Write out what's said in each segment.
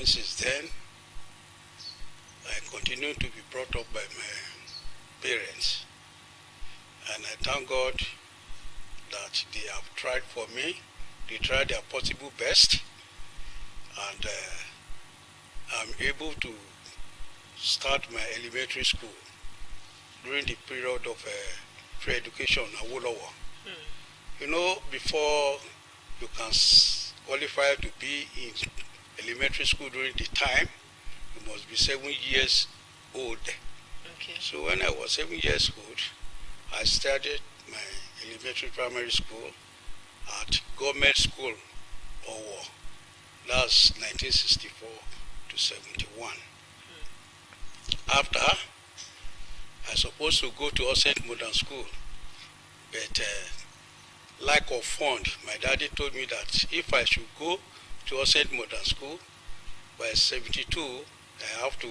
then since then, I continue to be brought up by my parents. And I thank God that they have tried for me. They tried their possible best. And I'm able to start my elementary school during the period of free education at Awolowo. You know, before you can qualify to be in elementary school during the time, you must be 7 years old. Okay. So when I was 7 years old, I started my elementary primary school at government school, Owo. That's 1964 to 71. After, I supposed to go to Osrc Modern School, but lack of fund, my daddy told me that if I should go to Osrc Modern School, by 72, I have to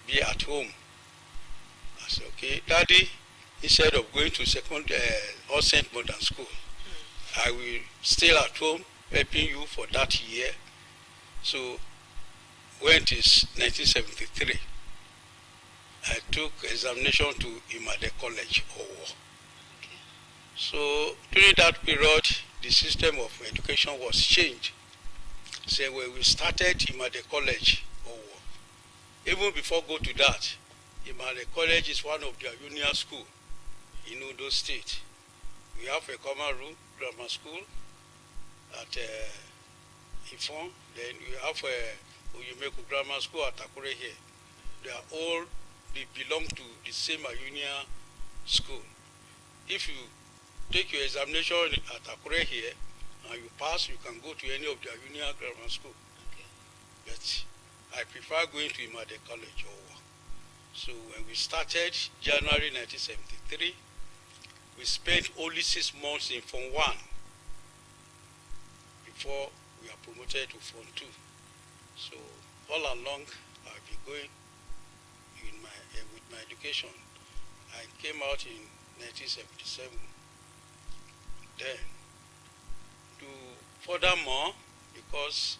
be at home. I said, okay, Daddy, instead of going to Osrc Modern School, I will stay at home helping you for that year. So when it is 1973, I took examination to Imade College, Owo. Okay. So during that period, the system of education was changed. So when we started Imade College, Owo, even before go to that, Imade College is one of their union school in Ondo State. We have a common room grammar school at Ifon. Then we have a Uyemeku Grammar School at Akure here. They belong to the same union school. If you take your examination at Akure here and you pass, you can go to any of their union grammar school. Okay. But I prefer going to Imade College. So when we started January 1973, we spent only 6 months in Form 1 before we are promoted to Form 2. So all along, I've been going with my education. I came out in 1977. Then, to furthermore, because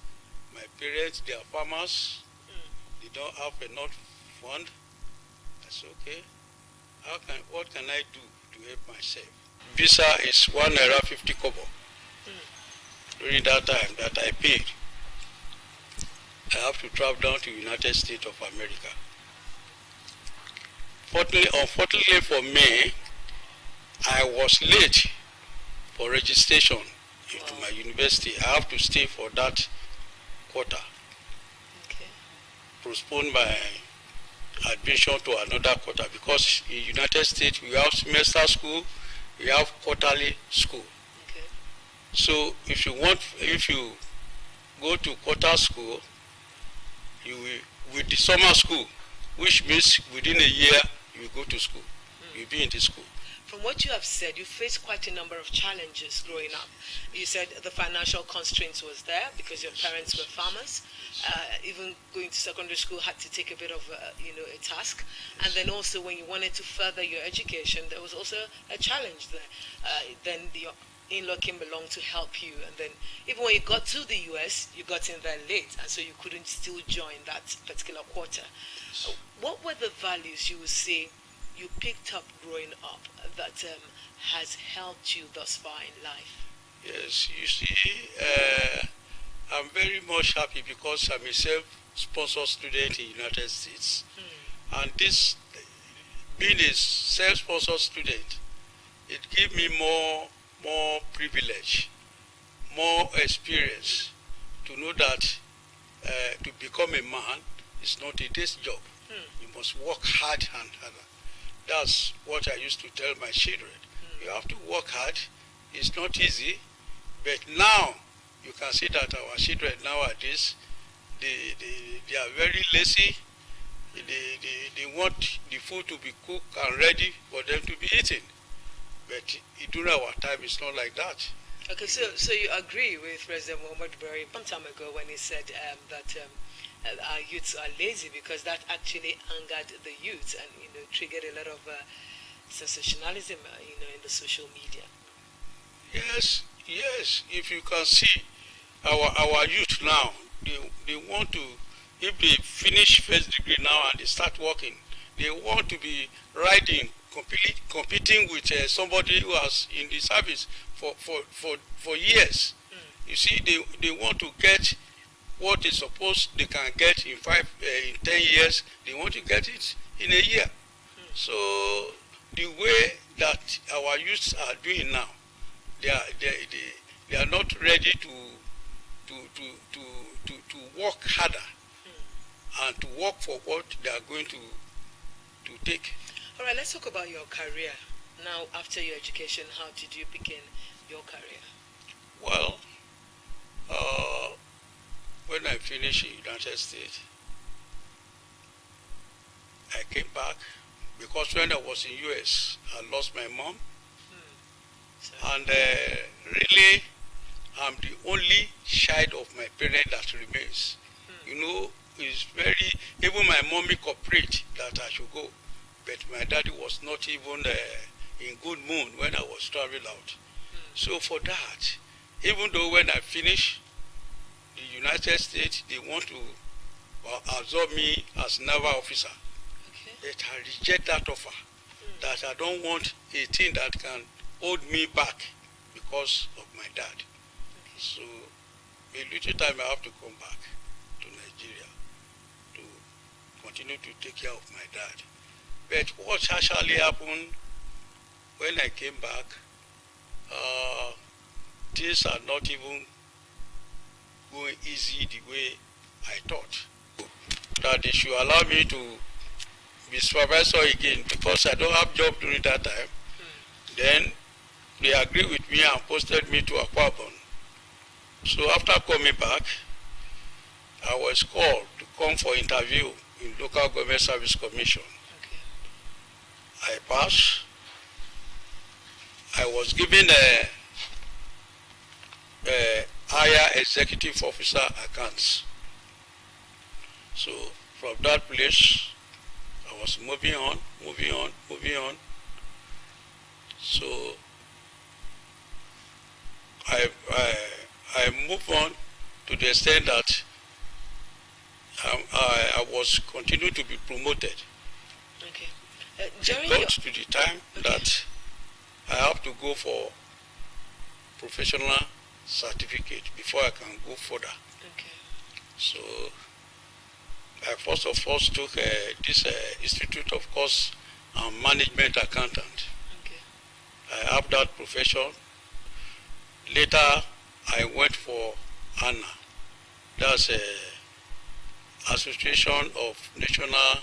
my parents, they are farmers, they don't have enough fund, I said, okay, what can I do to help myself? Visa is 1 naira 50 kobo. During that time that I paid, I have to travel down to United States of America. Unfortunately for me, I was late for registration into my university. I have to stay for that quarter. Okay. Postpone my admission to another quarter, because in United States we have semester school, we have quarterly school. Okay. So if you go to quarter school, you will, with the summer school, which means within a year you will go to school. You'll be in the school. From what you have said, you faced quite a number of challenges growing up. You said the financial constraints was there because your parents were farmers. Even going to secondary school had to take a bit of a task. And then also when you wanted to further your education, there was also a challenge there. Then the in-law came along to help you. And then even when you got to the US, you got in there late. And so you couldn't still join that particular quarter. What were the values you would say you picked up growing up that has helped you thus far in life? Yes, you see, I'm very much happy because I'm a self-sponsored student in the United States. And this, being a self-sponsored student, it gives me more privilege, more experience to know that to become a man is not a day's job. You must work hard and harder. That's what I used to tell my children. You have to work hard. It's not easy, but now you can see that our children nowadays, they are very lazy. They want the food to be cooked and ready for them to be eaten. But during our time, it's not like that. Okay, so you agree with President Muhammad Buhari some time ago when he said that our youths are lazy, because that actually angered the youth and triggered a lot of sensationalism in the social media. Yes. If you can see our youth now, they want to if they finish first degree now and they start working, they want to be riding, competing with somebody who has in the service for years. You see, they want to get what they suppose they can get in 10 years. They want to get it in a year. So the way that our youths are doing now, they are not ready to work harder and to work for what they are going to take. All right, let's talk about your career. Now, after your education, how did you begin your career? Well, when I finished in United States, I came back because when I was in US, I lost my mom. And really, I'm the only child of my parents that remains. You know, it's very, even my mommy cooperated that I should go. But my daddy was not even in good mood when I was traveling out. So for that, even though when I finished the United States, they want to absorb me as naval officer. But I reject that offer. That I don't want a thing that can hold me back because of my dad. So a little time I have to come back to Nigeria to continue to take care of my dad. But what actually happened when I came back, things are not even going easy the way I thought. That they should allow me to be supervisor again because I don't have job during that time. Then they agreed with me and posted me to Aquabon. So after coming back, I was called to come for interview in Local Government Service Commission. I passed. I was given a higher executive officer accounts. So from that place, I was moving on. So I moved on to the extent that I was continuing to be promoted. Okay. It got to the time that I have to go for professional certificate before I can go further. Okay. So I first of all took this Institute of Cost and Management Accountant. Okay. I have that profession. Later, I went for ANA. That's Association of National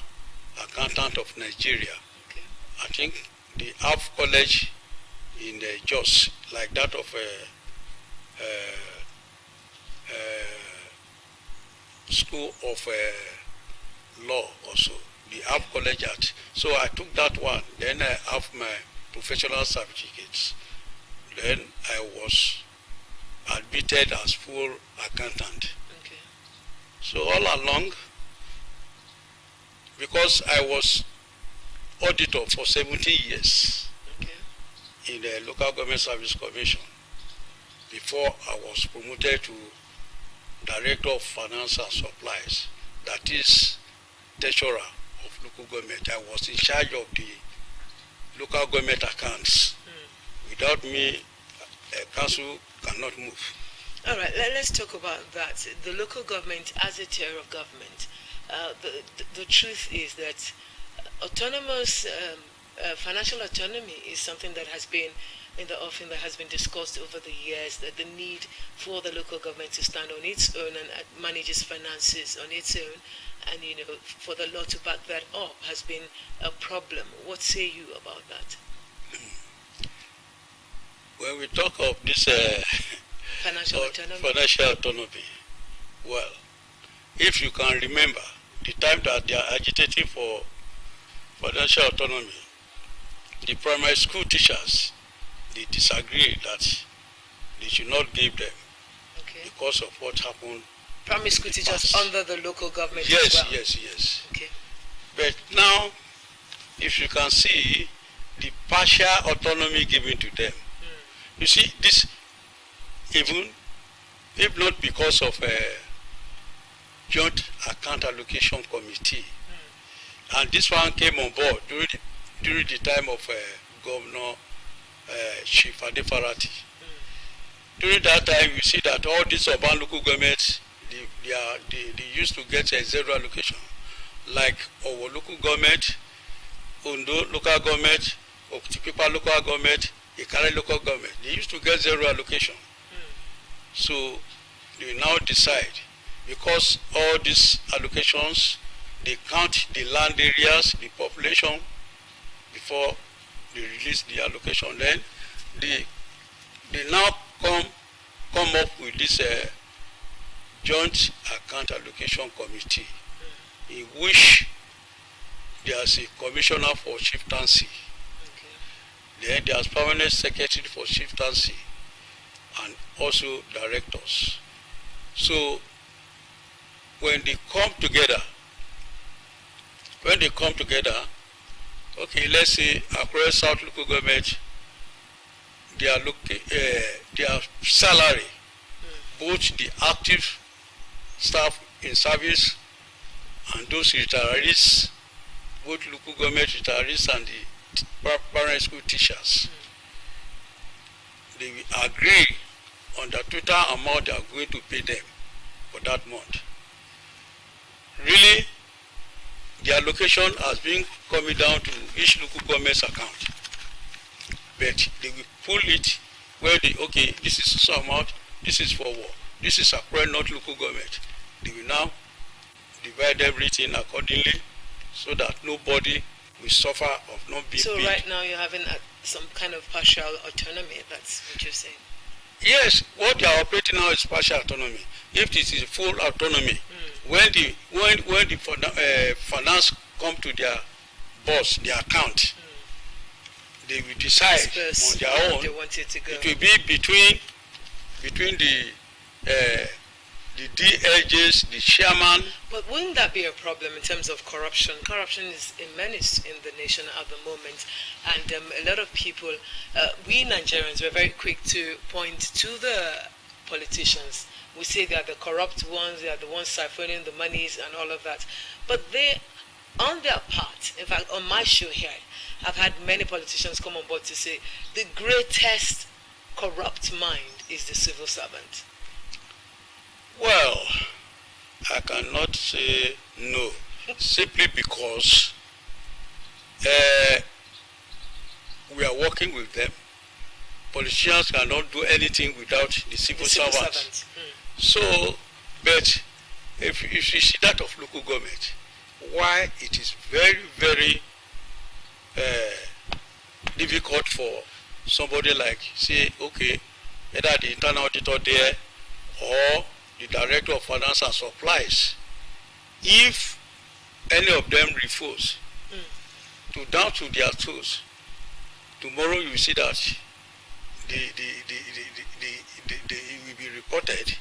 Accountant of Nigeria. Okay. I think they have college in Jos, like that of School of Law also. They have college at. So I took that one. Then I have my professional certificates. Then I was admitted as full accountant. Okay. So all along, because I was auditor for 17 years in the Local Government Service Commission, before I was promoted to Director of Finance and Supplies, that is Treasurer of local government. I was in charge of the local government accounts. Without me, a council cannot move. All right, let's talk about that. The local government as a tier of government. The truth is that autonomous financial autonomy is something that has been in the offing, that has been discussed over the years, that the need for the local government to stand on its own and manage its finances on its own, and for the law to back that up has been a problem. What say you about that? When we talk of this financial autonomy, well, if you can remember the time that they are agitating for financial autonomy, the primary school teachers, they disagree that they should not give them because of what happened. Primary school teachers under the local government yes, as well? Yes. Okay. But now, if you can see the partial autonomy given to them, you see, this, even if not because of Joint Account Allocation Committee. And this one came on board during the time of Governor Chief Adefarati. During that time, you see that all these urban local governments, they used to get a zero allocation. Like our local government, Ondo local government, Okitipipa local government, Ikare local government, they used to get zero allocation. So they now decide, because all these allocations, they count the land areas, the population, before they release the allocation. Then they now come up with this Joint Account Allocation Committee, in which there's a commissioner for chieftaincy. Then there's permanent secretary for chieftaincy, and also directors. So when they come together, okay, let's say Akure South local government, their salary, both the active staff in service and those retirees, both local government retirees and the primary school teachers, they will agree on the total amount they are going to pay them for that month. Really, the allocation has been coming down to each local government's account, but they will pull it where okay, this is some amount, this is for war, this is Akure North local government. They will now divide everything accordingly, so that nobody will suffer of not being paid. So right now you're having some kind of partial autonomy. That's what you're saying. Yes, what they are operating now is partial autonomy. If this is full autonomy, when the finance come to their boss, their account, they will decide on their own. They want it to go. It will be between the DLJs, the chairman. But wouldn't that be a problem in terms of corruption? Corruption is a menace in the nation at the moment, and a lot of people, we Nigerians, we're very quick to point to the politicians. We say they are the corrupt ones, they are the ones siphoning the monies and all of that. But they, on their part, in fact, on my show here, I've had many politicians come on board to say the greatest corrupt mind is the civil servant. Well, I cannot say no, simply because we are working with them. Politicians cannot do anything without the civil servants. So, but if you see that of local government, why it is very, very difficult for somebody like, say, okay, either the internal auditor there or the director of finance and supplies, if any of them refuse to down to their toes, tomorrow you will see that it will be reported,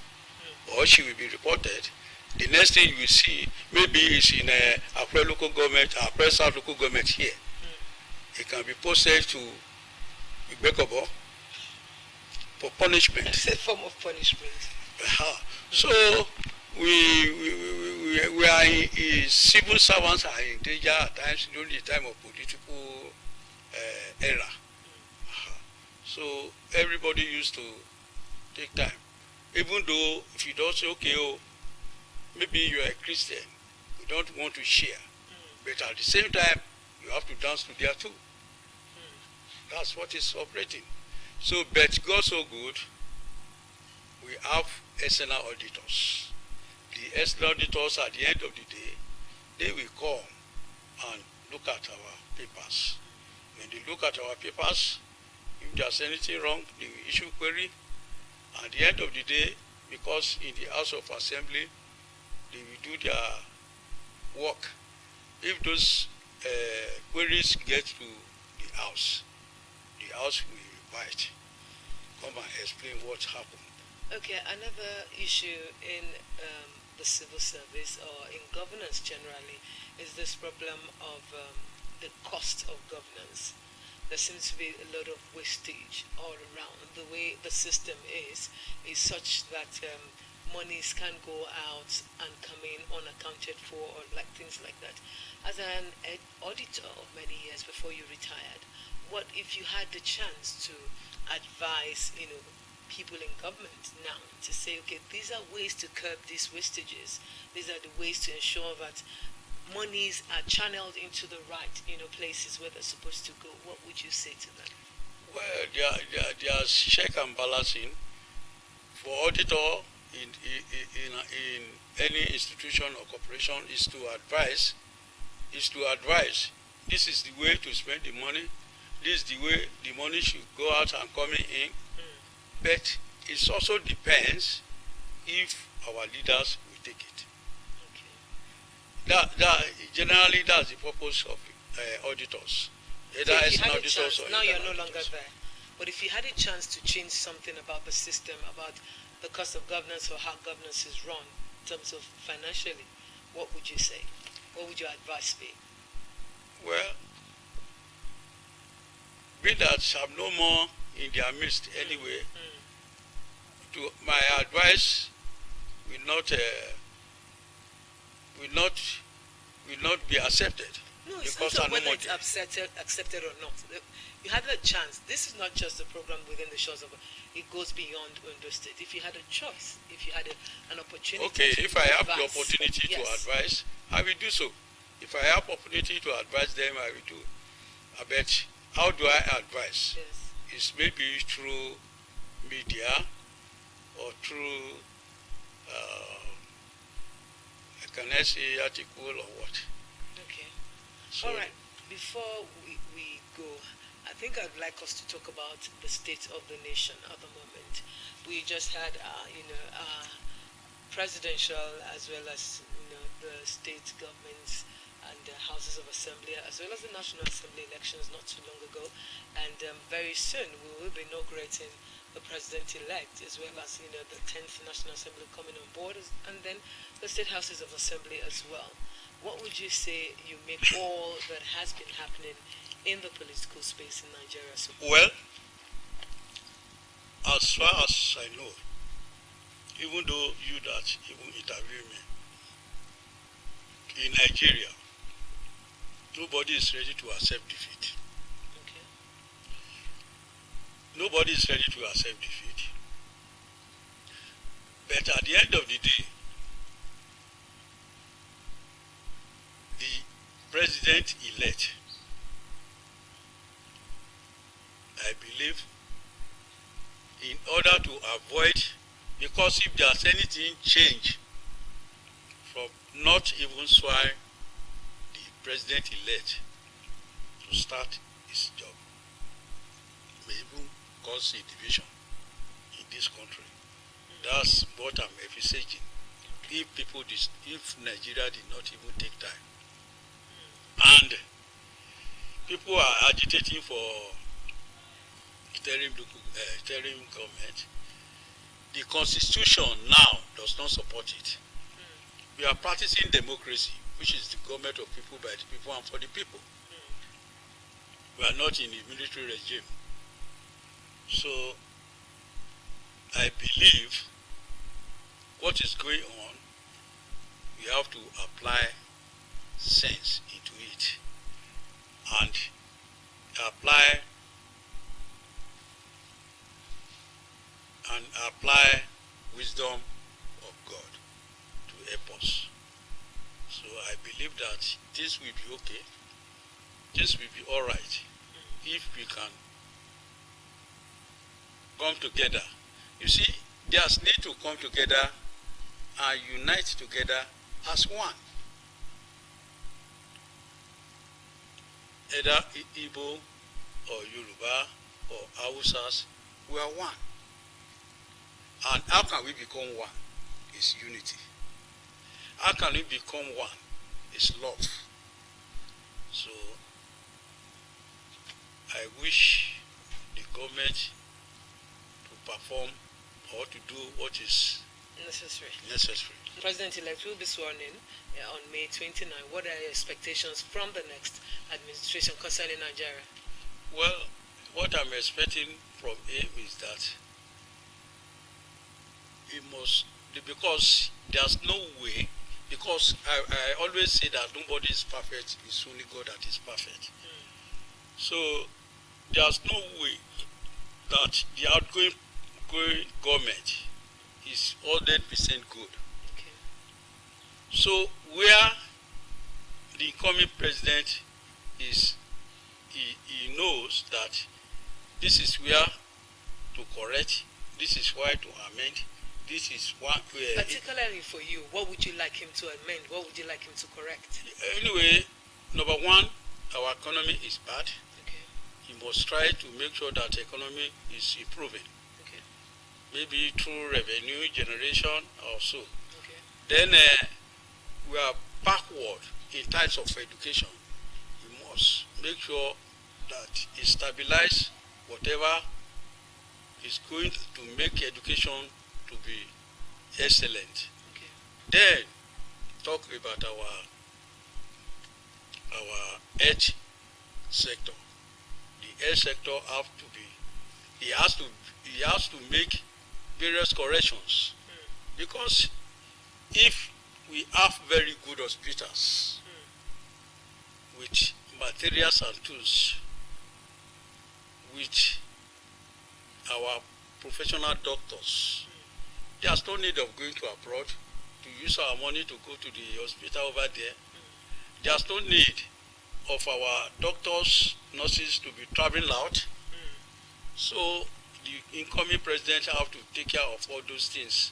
or she will be reported. The next thing you will see, maybe it's in Akure local government, Akure South local government here. It can be posted to Igbekobo for punishment. It's a form of punishment. So we are civil servants are in danger at times during the time of political era. So everybody used to take time, even though if you don't say, okay, maybe you are a Christian, you don't want to share, but at the same time you have to dance to their tune. That's what is operating. So, but God so good, we have external auditors. The external auditors, at the end of the day, they will come and look at our papers. When they look at our papers, if there's anything wrong, they will issue query. At the end of the day, because in the House of Assembly, they will do their work. If those queries get to the House will invite, come and explain what happened. Okay, another issue in the civil service or in governance generally is this problem of the cost of governance. There seems to be a lot of wastage all around. The way the system is such that monies can go out and come in unaccounted for, or like things like that. As an auditor of many years before you retired, what if you had the chance to advise, people in government now to say, okay, these are ways to curb these wastages. These are the ways to ensure that monies are channeled into the right, places where they're supposed to go. What would you say to them? Well, there's check and balancing for auditor in any institution or corporation is to advise. This is the way to spend the money. This is the way the money should go out and coming in. But it also depends if our leaders will take it. Okay. Generally that's the purpose of auditors. Either So if as you an had a auditor chance, or now you're no internal longer auditors. there, but if you had a chance to change something about the system, about the cost of governance or how governance is run in terms of financially, what would you say? What would your advice be? Well, being that I'm no more in their midst anyway, to my advice will not be accepted. No, it's Because not I'm no whether more it's there. accepted or not. You had a chance. This is not just a program within the shores of. It goes beyond Ondo State. If you had a choice, if you had an opportunity. Okay, to if I have the advise, opportunity to yes. advise, I will do so. If I have opportunity to advise them, I will do. I bet. How do I advise? Yes. It's maybe through media or through can I say article or what? Okay. So, All right. Before we go, I think I'd like us to talk about the state of the nation at the moment. We just had, presidential as well as the state governments and the houses of assembly as well as the National Assembly elections not too long ago, and very soon we will be inaugurating the president-elect as well as the 10th National Assembly coming on board, and then the state houses of assembly as well. What would you say you make all that has been happening in the political space in Nigeria so far? well, as far as I know, even though you that even interview me, in Nigeria, nobody is ready to accept defeat. Okay. Nobody is ready to accept defeat. But at the end of the day, the president-elect, I believe, in order to avoid, because if there's anything change from not even swire the president-elect to start his job, may even cause a division in this country. That's what I'm envisaging. If Nigeria did not even take time, and people are agitating for interim government, the constitution now does not support it. We are practicing democracy, which is the government of people, by the people, and for the people. We are not in a military regime. So, I believe what is going on, we have to apply sense into it and apply wisdom of God to help us. So I believe that this will be okay. This will be all right if we can come together. You see, there's need to come together and unite together as one. Either Igbo or Yoruba or Hausas, we are one. And how can we become one? It's unity. How can we become one? It's love. So, I wish the government to perform or to do what is Necessary. President-elect will be sworn in on May 29. What are your expectations from the next administration concerning Nigeria? Well, what I'm expecting from him is that he must because there's no way, because I always say that nobody is perfect, it's only God that is perfect. So there's no way that the outgoing government is 100% good. Okay. So where the incoming president is, he knows that this is where to correct, this is where to amend, this is one where. Particularly for you, what would you like him to amend? What would you like him to correct? Anyway, number one, our economy is bad. Okay. He must try to make sure that economy is improving. Okay. Maybe through revenue generation or so. Okay. Then we are backward in terms of education. We must make sure that he stabilize whatever is going to make education to be excellent. Okay. Then talk about our health sector. The health sector have to be, he has to make various corrections, because if we have very good hospitals with materials and tools, with our professional doctors, there's no need of going to abroad to use our money to go to the hospital over there. There's no need of our doctors, nurses to be traveling out. So the incoming president have to take care of all those things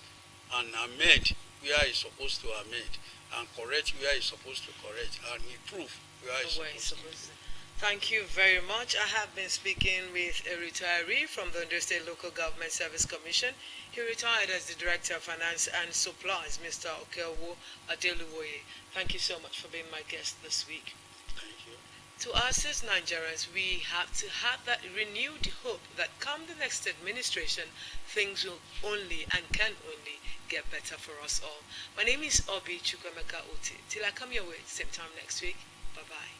and amend where he's supposed to amend, and correct where he's supposed to correct, and improve where he's supposed to improve. Thank you very much. I have been speaking with a retiree from the Ondo State Local Government Service Commission. He retired as the Director of Finance and Supplies, Mr. Okewo Adeluwoye. Thank you so much for being my guest this week. Thank you. To us as Nigerians, we have to have that renewed hope that come the next administration, things will only and can only get better for us all. My name is Obi Chukwemeka Oti. Till I come your way, same time next week. Bye-bye.